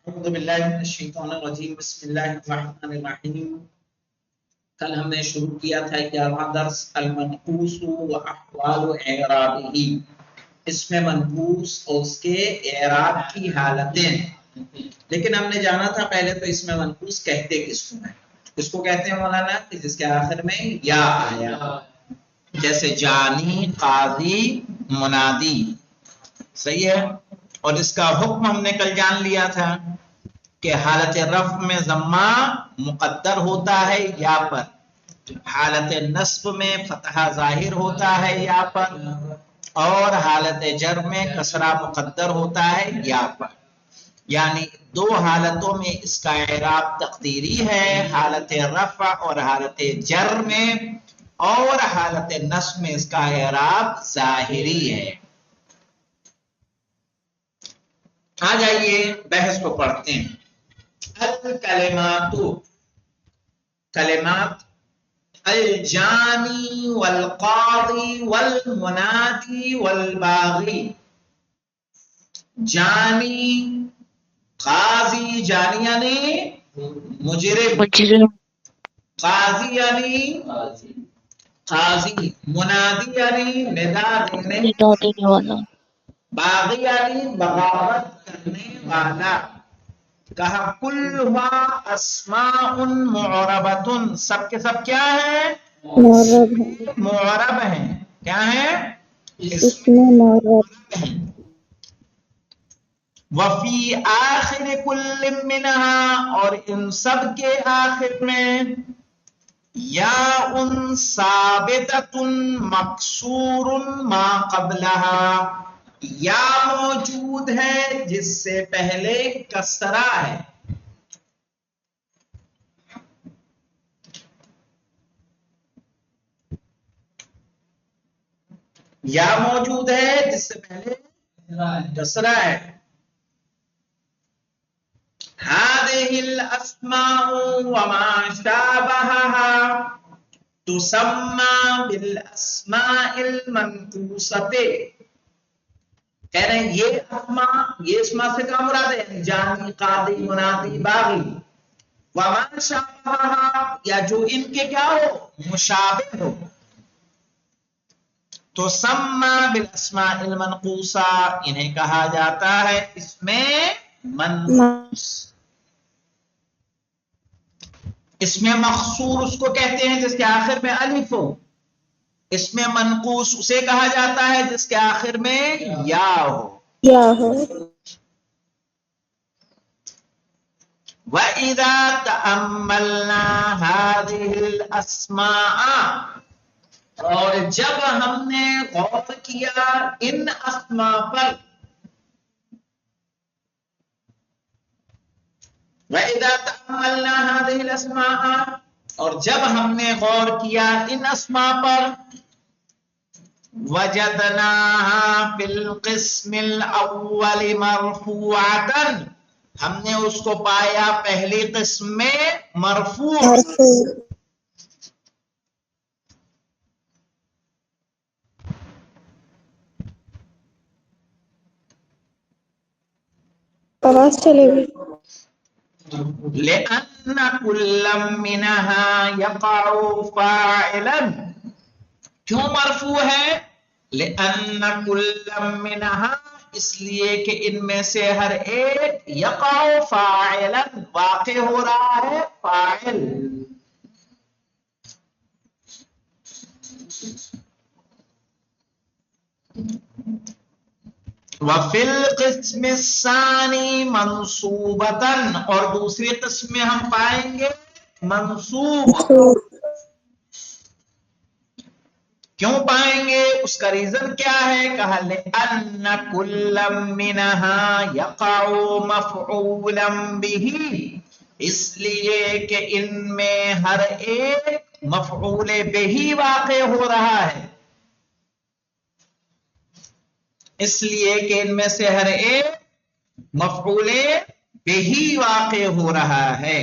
اعوذ باللہ من الشیطان الرجیم بسم اللہ الرحمن الرحیم۔ کل ہم نے شروع کیا تھا 11واں درس المنقوص و احوال اعرابہ، اس میں منقوص اور اس کے اعراب کی حالتیں، لیکن ہم نے جانا تھا پہلے تو اس میں منقوص کہتے کس کو ہیں؟ کس کو کہتے ہیں مولانا؟ کہ جس کے آخر میں یا آیا، جیسے جانی، قاضی، منادی، صحیح ہے۔ اور اس کا حکم ہم نے کل جان لیا تھا کہ حالت رفع میں ضمہ مقدر ہوتا ہے یا پر، حالت نصب میں فتحہ ظاہر ہوتا ہے یا پر، اور حالت جر میں کسرہ مقدر ہوتا ہے یا پر۔ یعنی دو حالتوں میں اس کا اعراب تقدیری ہے، حالت رفع اور حالت جر میں، اور حالت نصب میں اس کا اعراب ظاہری ہے۔ آ جائیے بحث کو پڑھتے ہیں۔ الکلمات، کلمات، الجانی والقاضی والمنادی والباغی۔ جانی، قاضی، جانی یعنی مجرم، قاضی یعنی قاضی، منادی یعنی ندا دینے والا، باغی یعنی بغاوت کرنے والا۔ کہا کلھا اسماء معربۃ، سب کے سب کیا ہے؟ معرب ہیں۔ کیا ہیں؟ اسم معرب ہیں۔ وفی آخر کل منها، اور ان سب کے آخر میں یا ان ثابتۃ مکسور ما قبلها، یا موجود ہے جس سے پہلے کسرہ ہے۔ یا موجود ہے جس سے پہلے کسرہ ہے۔ هذه الاسماء وما شابهها تسمى بالاسماء المنقوصة، کہہ رہے ہیں یہ اسماء، یہ اسماء سے کیا مراد ہے؟ جانی، قاضی، منادی، باغی۔ وما شابهها، یا جو ان کے کیا ہو؟ مشابہ ہو۔ تسمى بالاسماء المنقوصة، انہیں کہا جاتا ہے اس میں منقوص۔ اس میں مخصور اس کو کہتے ہیں جس کے آخر میں الف ہو، اس میں منقوص اسے کہا جاتا ہے جس کے آخر میں یا ہو۔ وَإِذَا تَأَمَّلْنَا هَذِهِ الْأَسْمَاءَ، اور جب ہم نے غور کیا ان اسماء پر، وَإِذَا تَأَمَّلْنَا هَذِهِ الْأَسْمَاءَ، اور جب ہم نے غور کیا ان اسماء پر، وَجَدْنَاهَا فِي الْقِسْمِ الْأَوَّلِ مَرْفُوعَةً، ہم نے اس کو پایا پہلی قسم میں مرفوع۔ آواز چلے گی۔ لِأَنَّ كُلًّا مِّنْهَا يَقَعُ فَاعِلًا، کیوں مرفوع ہے؟ لِأَنَّ كُلًّا مِّنْهَا، اس لیے کہ ان میں سے ہر ایک یقع فاعلا، واقع ہو رہا ہے فاعل۔ وَفِي الْقِسْمِ الثَّانِي مَنْصُوبَةً، اور دوسری قسم میں ہم پائیں گے منصوب۔ کیوں پائیں گے؟ اس کا ریزن کیا ہے؟ کہا لِأَنَّ كُلًّا مِّنْهَا يَقَعُ مَفْعُولًا بِهِ، اس لیے کہ ان میں ہر ایک مفعول بہ واقع ہو رہا ہے، اس لیے کہ ان میں سے ہر ایک مفعول بہ واقع ہو رہا ہے۔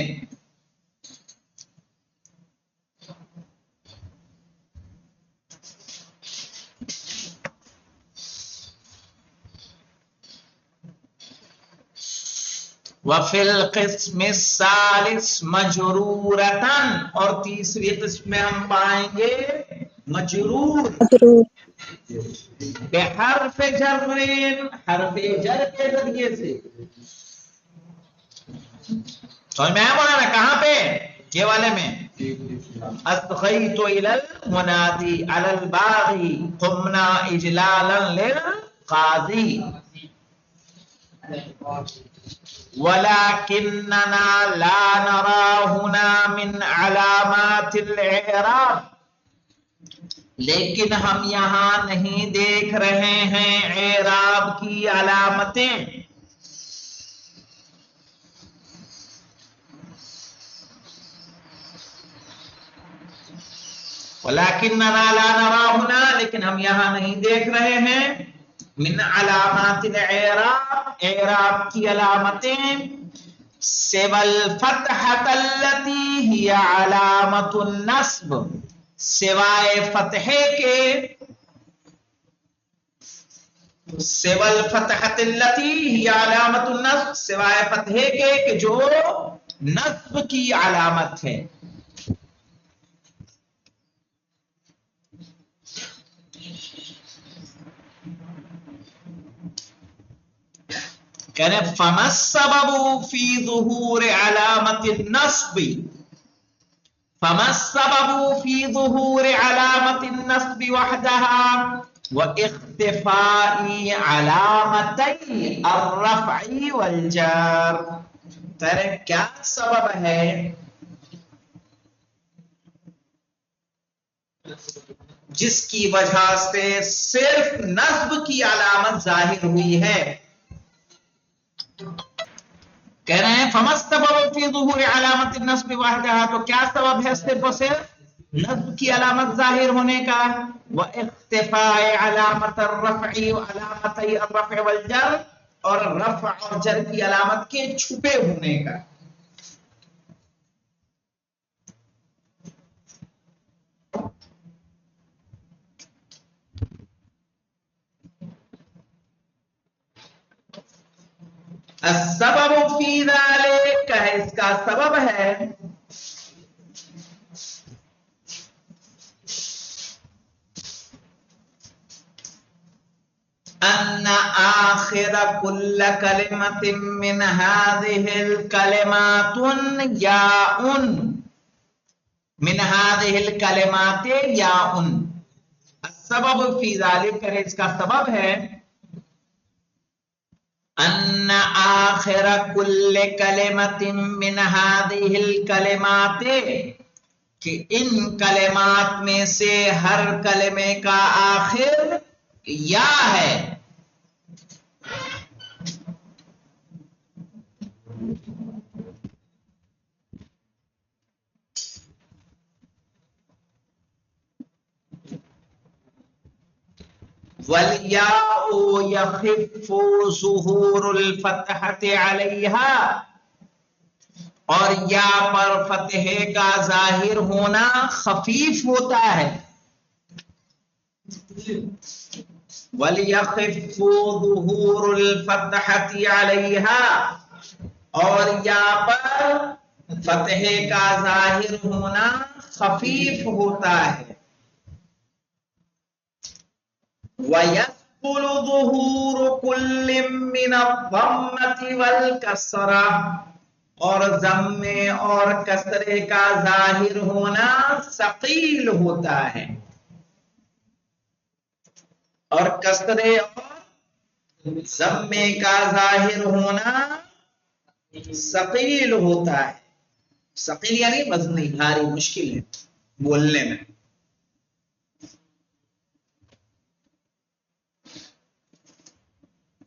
وفی القسم الثالث مجرورتن، اور تیسری قسم میں ہم پائیں گے مجرور مجرور بحرف جر، حرف جر کے ذریعے سے. سمجھ میں آیا مولانا؟ کہاں پہ؟ یہ والے میں اصغیت الی المنادی علی الباغی قمنا اجلالا للقاضی ولكننا لا نرى هنا من علامات الاعراب، لیکن ہم یہاں نہیں دیکھ رہے ہیں اعراب کی علامتیں. وَلَكِنَّنَا لَا نَرَىٰ هُنَا، لیکن ہم یہاں نہیں دیکھ رہے ہیں من علامات الاعراب، اعراب کی علامتیں، سوى الفتحة التي هي علامة النصب، سوائے فتحے کے، سوى الفتحة التي هي علامة النصب، سوائے فتحے کے کہ جو نصب کی علامت ہے. کہنے فَمَا السَّبَبُ فِي ظُهُورِ عَلَامَةِ النَّصْبِ، فَمَا السَّبَبُ فِي ظُهُورِ عَلَامَةِ النَّصْبِ وَحْدَهَا وَإِخْتِفَاءِ عَلَامَتَيْ الرَّفْعِ وَالْجَرِّ. تیرے کیا سبب ہے جس کی وجہ سے صرف نصب کی علامت ظاہر ہوئی ہے؟ کہہ رہے ہیں فَمَا السَّبَبُ فِي ظُهُورِ عَلَامَةِ النَّصْبِ وَحْدَهَا، تو کیا سبب ہے صرف اور صرف نصب کی علامت ظاہر ہونے کا، وَإِخْتِفَاءِ عَلَامَةِ الرَّفْعِ وَعَلَامَتَيْ الرَّفْعِ وَالْجَرِّ، اور رفع اور جر کی علامت کے چھپے ہونے کا. السبب فی ذالک، اس کا سبب ہے ان آخر کل کلمۃ من هذه الکلمات یاء، من هذه الکلمات یاء. السبب فی ذالک، اس کا سبب ہے ان آخر کل کلمۃ من هذه الکلمات، کہ ان کلمات میں سے ہر کلمے کا آخر یا ہے. وَالْيَاءُ يَخِفُّ ظُهُورُ الْفَتْحَةِ عَلَيْهَا، اور یا پر فتحے کا ظاہر ہونا خفیف ہوتا ہے. وَلْيَخِفُّ ظُهُورُ الْفَتْحَةِ عَلَيْهَا، اور یا پر فتحے کا ظاہر ہونا خفیف ہوتا ہے. وَيَسْهُلُ ظُهُورُ كُلٍّ مِّنَ الضَّمَّةِ وَالْكَسْرَةِ، اور ضمے اور کسرے کا ظاہر ہونا ثقیل ہوتا ہے، اور کسرے اور ضمے کا ظاہر ہونا ثقیل ہوتا ہے. ثقیل یعنی وزنی، بھاری، مشکل ہے بولنے میں.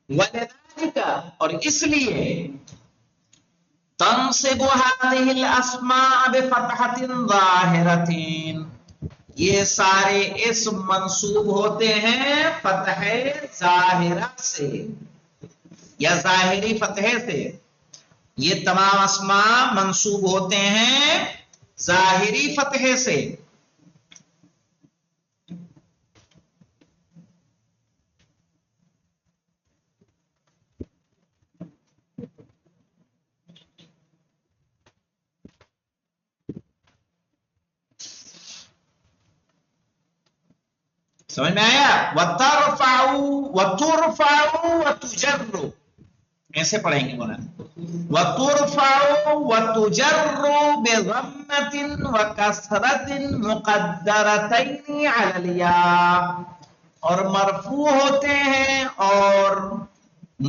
وَلِذَلِكَ، اور اس لیے تنصب هذه الاسماء بفتحة ظاہرة، یہ سارے اسم منصوب ہوتے ہیں فتح ظاہرہ سے یا ظاہری فتحے سے. یہ تمام اسماء منصوب ہوتے ہیں ظاہری فتحے سے. سمجھ میں آیا؟ وَتَرْفَعُ وَتُرْفَعُ وَتُجَرُّ، ایسے پڑھیں گے مولانا. وَتُرْفَعُ وَتُجَرُّ بِضَمَّةٍ وَكَسْرَةٍ مُقَدَّرَتَيْنِ عَلَى الْيَاءِ، اور مرفوع ہوتے ہیں اور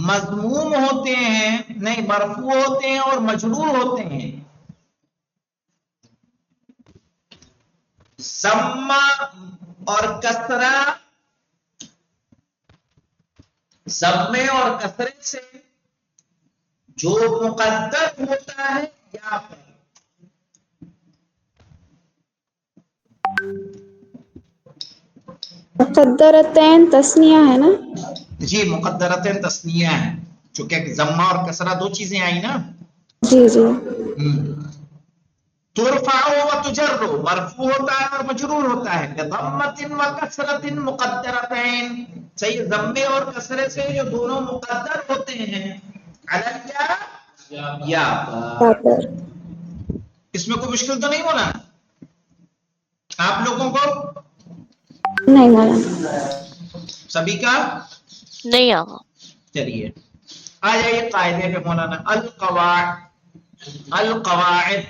مضموم ہوتے ہیں، نہیں مرفوع ہوتے ہیں اور مجرور ہوتے ہیں ضمہ اور کسرہ، ضمے اور کسرے سے جو مقدر ہوتا ہے یا پر. مقدرتین تسنیہ ہے نا؟ جی مقدرتین تسنیہ ہے، چونکہ ضمہ اور کسرہ دو چیزیں آئی نا. جی جی. ترفع و تجر مرفوع ہوتا ہے اور مجرور ہوتا ہے بضمۃ و کسرۃ مقدرتین، صحیح، ضمے اور کسرے سے جو دونوں مقدر ہوتے ہیں علیہ یا پر. اس میں کوئی مشکل تو نہیں ہونا آپ لوگوں کو؟ نہیں مولانا. سبھی کا نہیں آگا. چلیے آ جائیے قاعدے پہ مولانا. القواعد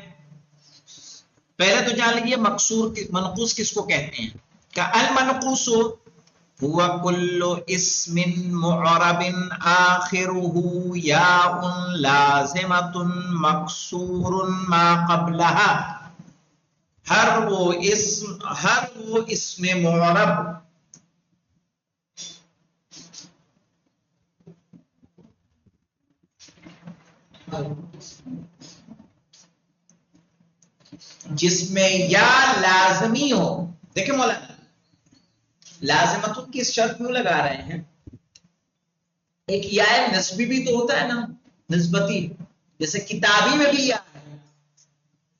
پہلے تو جان لیجیے مقصور منقوص کس کو کہتے ہیں. کہ المنقوص هو كل اسم معرب آخره یاء لازمة مکسور ما قبلها، ہر وہ اسم معرب جس میں یا لازمی ہو. دیکھیں مولانا لازمتن کی شرط کیوں لگا رہے ہیں؟ ایک یا نسبی بھی تو ہوتا ہے نا، نسبتی، جیسے کتابی میں بھی یا ہے،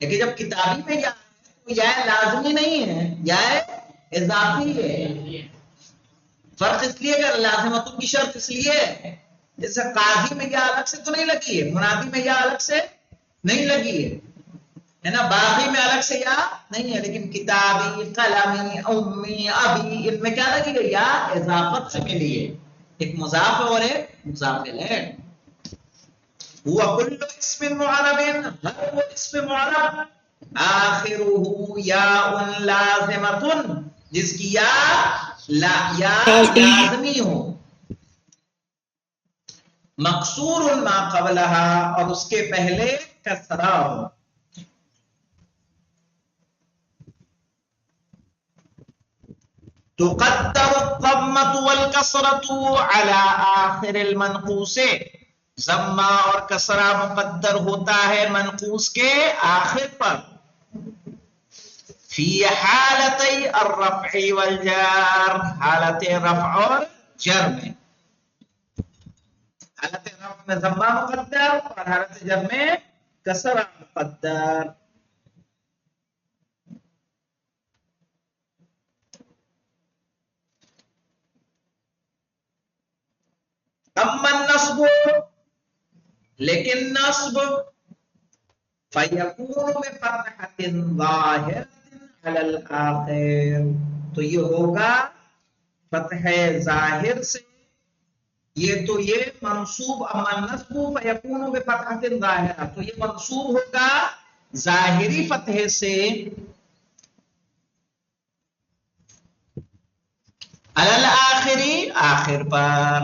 لیکن جب کتابی میں یا ہے تو یا لازمی نہیں ہے، یا اضافی ہے. فرق اس لیے کہ لازمتن کی شرط اس لیے ہے جیسے قاضی میں یا الگ سے تو نہیں لگی ہے، منادی میں یا الگ سے نہیں لگی ہے نا، باغی میں الگ سے یا نہیں ہے، لیکن کتابی، قلمی، امی، ابی ان میں کیا لگی گئی؟ یا اضافت سے ملی ہے، ایک مضاف اور ایک مضاف الیہ. هو كل اسم معرب، ہر وہ اسم معرب آخرہ یاء لازمۃ جس کی یا لازمی ہو، مکسور ما قبلها اور اس کے پہلے کسرہ ہو. تقدر الضمة والكسرة على آخر المنقوص، ضمہ اور کسرہ مقدر ہوتا ہے منقوص کے آخر پر. فی حالتی الرفع والجر، حالت رفع اور جر میں. حالت رفع میں ضمہ مقدر اور حالت جر میں کسرہ مقدر. اما النصب، لیکن نصب فیکون بفتحۃ ظاہرۃ علی الآخر، تو یہ ہوگا فتح ظاہر سے، یہ تو یہ منصوب. اما النصب فیکون بفتحۃ ظاہرہ، تو یہ منصوب ہوگا ظاہری فتح سے علی الآخری، آخر پر.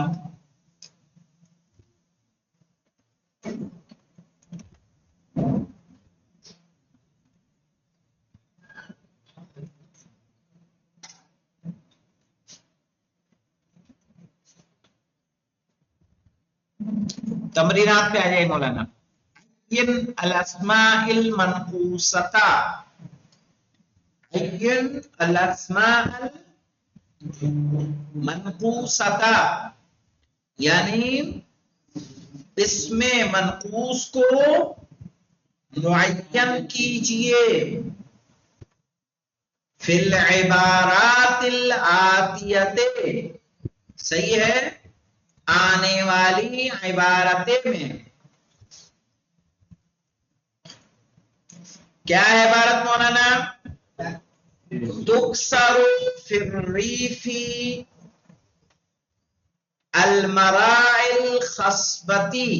تمرینات پہ آ جائے مولانا. عین الاسماء المنقوصۃ، عین الاسماء المنقوصۃ یعنی اسم منقوص کو معین کیجئے فی العبارات الآتیۃ، صحیح ہے، آنے والی عبارتیں میں. کیا ہے عبارت مولانا؟ تکسر فی الریف المراعی الخصبتی،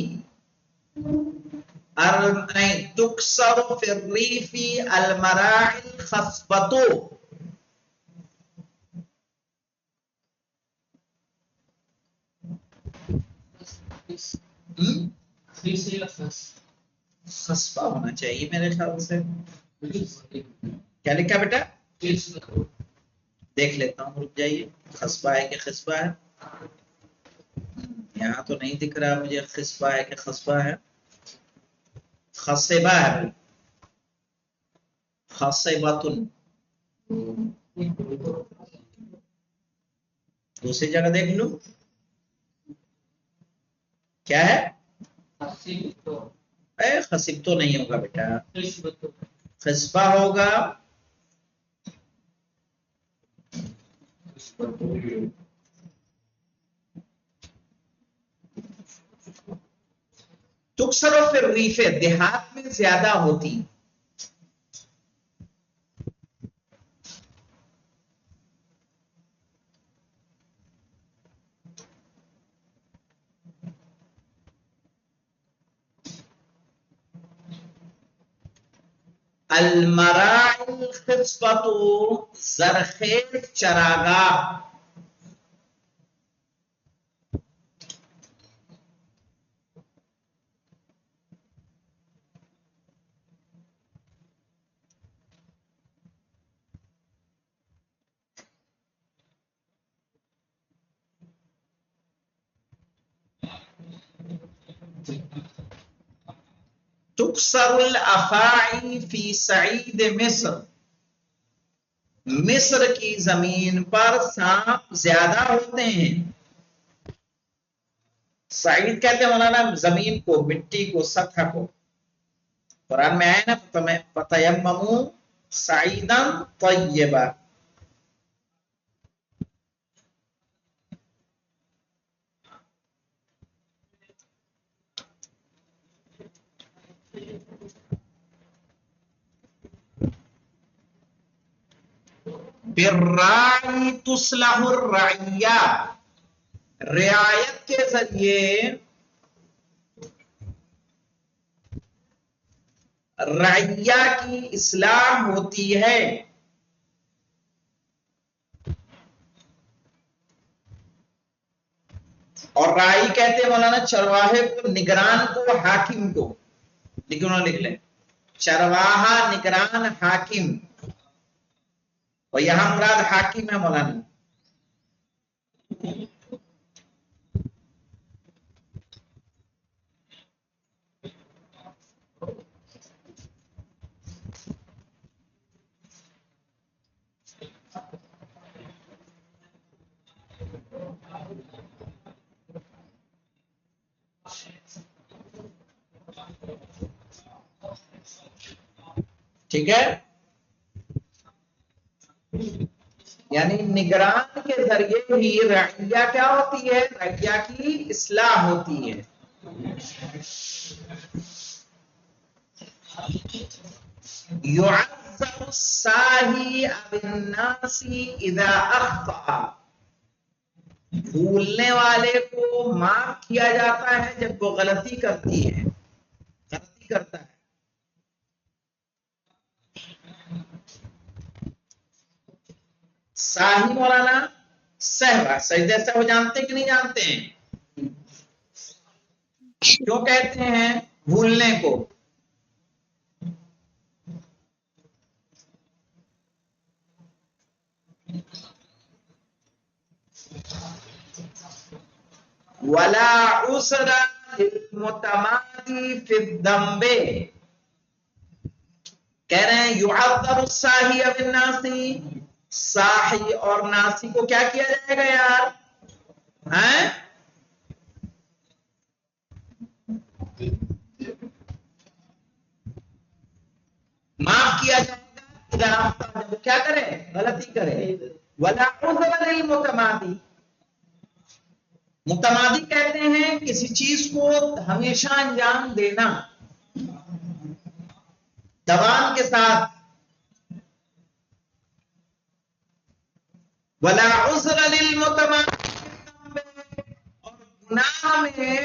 نہیں، تکسر فی الریف المراعی الخصبتو. خصبہ ہونا چاہیے میرے خیال سے. کیا لکھا بیٹا؟ دیکھ لیتا ہوں، رک جائیے. خصبہ ہے کہ خصبہ ہے؟ یہاں تو نہیں دکھ رہا مجھے خصبہ ہے کہ خصبہ ہے. خصبہ ہے، خصبۃن. دوسری جگہ دیکھ لو کیا ہے. خصب تو نہیں ہوگا بیٹا، خصبہ ہوگا. تکسر فی الریف، دیہات میں زیادہ ہوتی. المراعی الخصبۃ، زرخیز چراگاہ. تکسر الافاعی فی صعید مصر، مصر کی زمین پر سانپ زیادہ ہوتے ہیں. صعید کہتے ہیں مولانا زمین کو، مٹی کو، سطح کو. قرآن میں آئے نا فَتَيَمَّمُوا صَعِيدًا طَيِّبًا. بالراعی تصلح الرعیہ، رعایت کے ذریعے رعیہ کی اصلاح ہوتی ہے. اور راعی کہتے ہیں مولانا چرواہے کو، نگران کو، حاکم کو. لکھ لیں چرواہا، نگران، حاکم. اور یہاں مراد حاکم ہے مولانا. ٹھیک ہے، یعنی نگران کے ذریعے ہی رعیہ کیا ہوتی ہے، رعیہ کی اصلاح ہوتی ہے. يعذر الساہی بالناس اذا اخطأ، بھولنے والے کو معاف کیا جاتا ہے جب وہ غلطی کرتی ہے، غلطی کرتا ہے. ساہی مولانا سہوا، سجدہ سہو جانتے کہ نہیں جانتے ہیں؟ کیوں کہتے ہیں بھولنے کو؟ ولا عسر للمتمادی فی الذنب، کہہ رہے ہیں یعذر الساہی بالناسی، ساہی اور ناسی کو کیا کیا جائے گا یار؟ ہیں؟ معاف کیا جائے گا جب کیا کرے، غلطی کرے. ولا عذر للمتمادی، متمادی کہتے ہیں کسی چیز کو ہمیشہ انجام دینا دوام کے ساتھ. ولا عذر للمتمادي، اور گناہ میں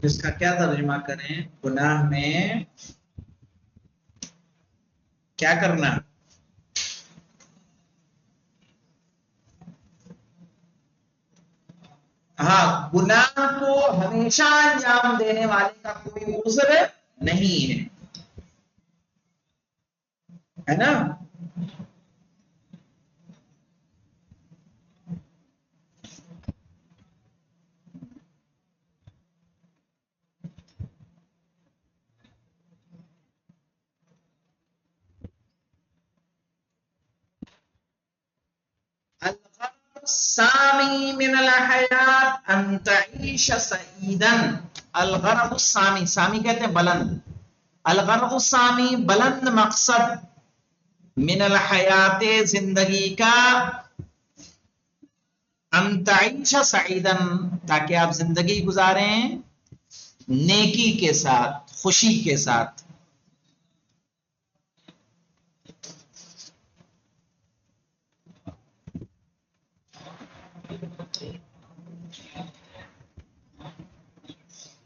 اس کا کیا ترجمہ کریں؟ گناہ میں کیا کرنا؟ ہاں، گناہ کو ہمیشہ انجام دینے والے کا کوئی عذر نہیں ہے نا؟ السامی من الحیات ان تعیش سعیدا، الغرض السامی، سامی کہتے ہیں بلند، الغرض السامی بلند مقصد، من الحیات زندگی کا، ان تعیش سعیدا تاکہ آپ زندگی گزاریں نیکی کے ساتھ، خوشی کے ساتھ۔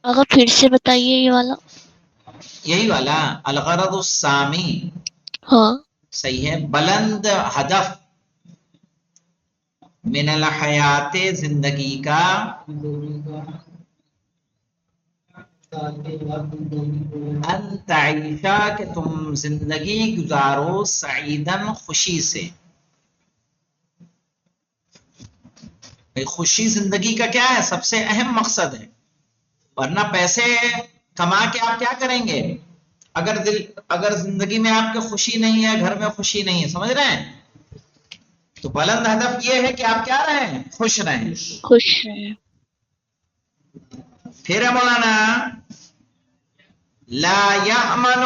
اگر پھر سے بتائیے یہ والا۔ یہی والا الغرض السامی، ہاں صحیح ہے، بلند ہدف، من الحیات زندگی کا، ان تعیشا کہ تم زندگی گزارو، سعیدن خوشی سے۔ خوشی زندگی کا کیا ہے؟ سب سے اہم مقصد ہے، ورنہ پیسے کما کے آپ کیا کریں گے اگر زندگی میں آپ کی خوشی نہیں ہے، گھر میں خوشی نہیں ہے، سمجھ رہے ہیں؟ تو بلند ہدف یہ ہے کہ آپ کیا رہیں؟ خوش رہیں۔ خوش ہیں۔ پھر ہے مولانا لا یأمن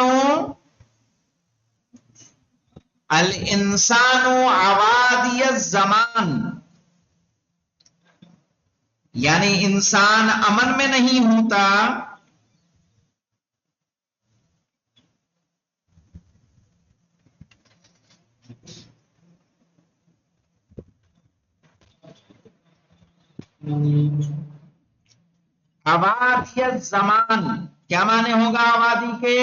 الانسان عوادی الزمان، یعنی انسان امن میں نہیں ہوتا عوادی الزمان، کیا معنی ہوگا آبادی کے؟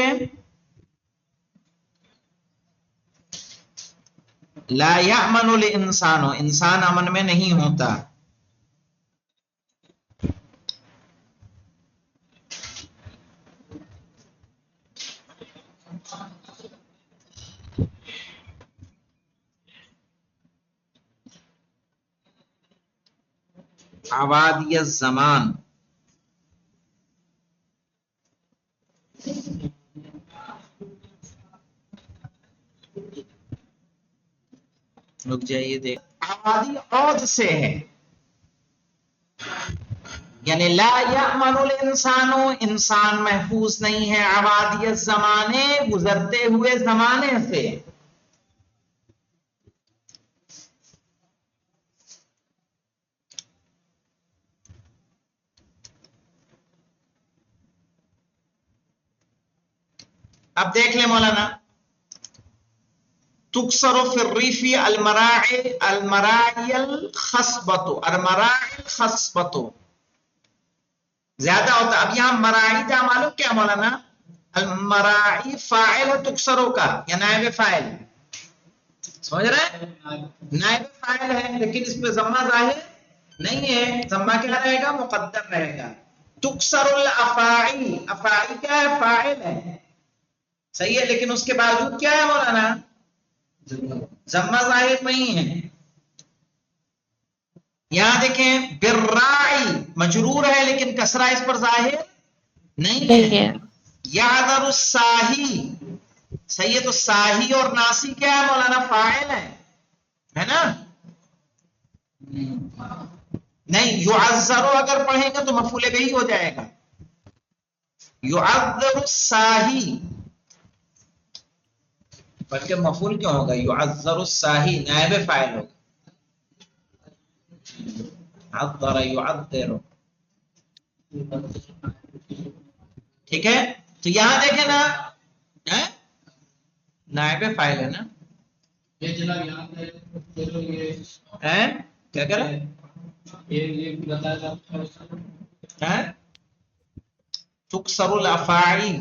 لا یأمن الانسان، انسان امن میں نہیں ہوتا، عوادی الزمان، رک جائیے دیکھ، آبادی عود سے ہے، یعنی لا یأمن الانسان، انسان محفوظ نہیں ہے، عوادی الزمانے گزرتے ہوئے زمانے سے۔ اب دیکھ لیں مولانا، تکسر فی الریف المراعی الخصبۃ، المراعی الخصبۃ زیادہ ہوتا۔ اب یہاں مراعی کا معلوم کیا مولانا؟ المراعی فاعل ہے تکسروں کا یا نائب فاعل؟ سمجھ رہے ہیں؟ نائب فاعل ہے، لیکن اس پہ ضمہ ظاہر نہیں ہے، ضمہ کیا رہے گا؟ مقدر رہے گا۔ تکسر الافاعی، افاعی کیا ہے؟ فاعل ہے، صحیح ہے، لیکن اس کے باوجود کیا ہے مولانا؟ ضمہ ظاہر نہیں ہے۔ یہاں دیکھیں بالراعی مجرور ہے لیکن کسرہ اس پر ظاہر نہیں ہے۔ یعذر الساہی، صحیح ہے، تو ساہی اور ناسی کیا ہے مولانا؟ فاعل ہے نا؟ نہیں، یعذر اگر پڑھیں گے تو مفعول بہ ہو جائے گا، یعذر الساہی، بلکہ مفعول کیوں ہوگا؟ یعذر الساہی نائب فاعل ہوگا، عذر یعذر، ٹھیک ہے؟ تو یہاں دیکھیں نا، نائب فاعل ہے نا. یہ جناب یہاں پہ چلو یہ ہیں کیا کہہ رہا یہ بتایا تھا ہے؟ تکسر الافاعی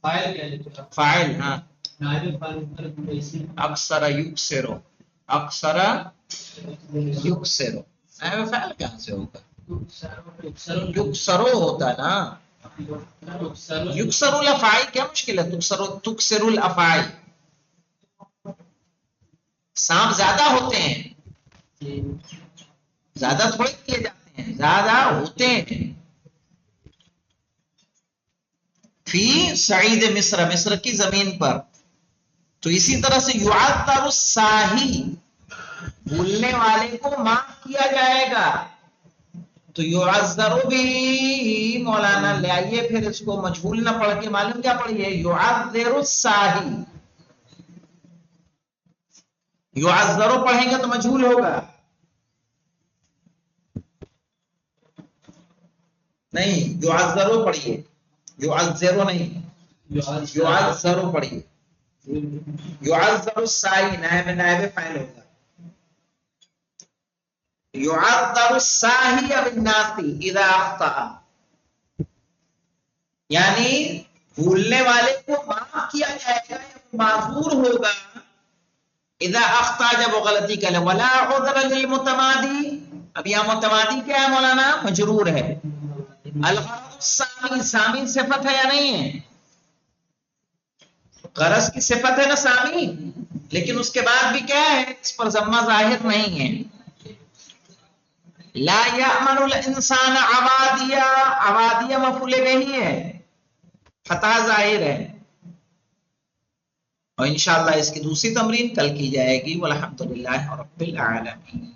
فائل کیا ہے فاعل. ہاں نائب فائل پر ایسی اکثر یکسرو اکثر یکسرو نائب فاعل کہاں سے ہوگا؟ یکسرو ہوتا ہے نا. یکسر الافاعی کیا مشکل ہے؟ تکسر الافاعی. سانپ زیادہ ہوتے ہیں، زیادہ تھوڑے کیے جاتے ہیں، زیادہ ہوتے ہیں. فی سعید مصر، مصر کی زمین پر. تو اسی طرح سے یعذر الساہی، بھولنے والے کو معاف کیا جائے گا. تو یعذر بھی مولانا لے آئیے، پھر اس کو مجہول نہ پڑھ کے معلوم کیا پڑھیے؟ یعذر الساہی. یعذر پڑھیں گے تو مجہول ہوگا نہیں. یعذر پڑھیے، یعذر نہیں، یعذر پڑھیے. یعذر السائی نائب فاعل ہوگا. یعذر الساہی بالناس اذا اخطأ، یعنی بھولنے والے کو معاف کیا جائے گا، معذور ہوگا. اذا اخطأ، جب وہ غلطی کرے. ولا عذر للمتمادی، اب یہاں متمادی کیا ہے مولانا؟ مجرور ہے. الغرض السامی، سامی صفت ہے یا نہیں ہے؟ غرض کی صفت ہے نا سامی، لیکن اس کے بعد بھی کیا ہے؟ اس پر ضمہ ظاہر نہیں ہے. لا یأمن الانسان عبادیہ، عبادیہ مفعول نہیں ہے، فتح ظاہر ہے. اور انشاءاللہ اس کی دوسری تمرین کل کی جائے گی. والحمدللہ رب العالمین.